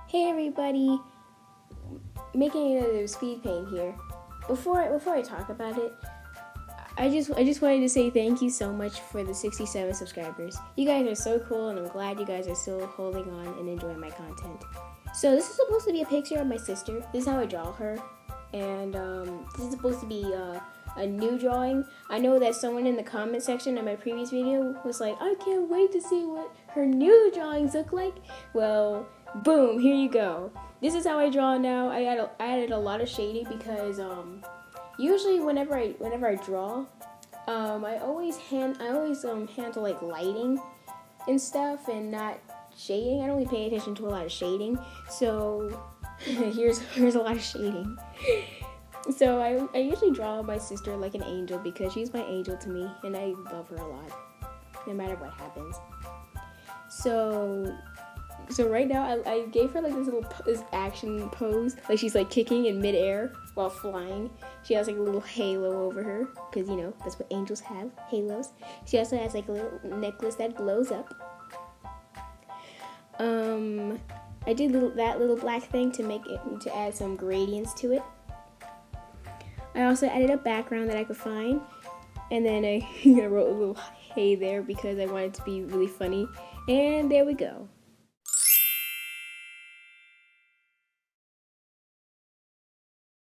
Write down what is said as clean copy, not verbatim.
Hey everybody, making another speed paint here. Before I talk about it, I just wanted to say thank you so much for the 67 subscribers. You guys are so cool, and I'm glad you guys are still holding on and enjoying my content. So this is supposed to be a picture of my sister. This is how I draw her, and this is supposed to be a new drawing. I know that someone in the comment section of my previous video was like, I can't wait to see what her new drawings look like. Well, boom, here you go. This is how I draw now. I added a lot of shading because usually whenever I draw, I always handle like lighting and stuff and not shading. I don't really pay attention to a lot of shading. So here's a lot of shading. So I usually draw my sister like an angel because she's my angel to me, and I love her a lot, no matter what happens. So right now I gave her like this action pose, like she's like kicking in midair while flying. She has like a little halo over her because that's what angels have, halos. She also has like a little necklace that glows up. I did that little black thing to add some gradients to it. I also added a background that I could find, and then I wrote a little hey there because I wanted it to be really funny, and there we go.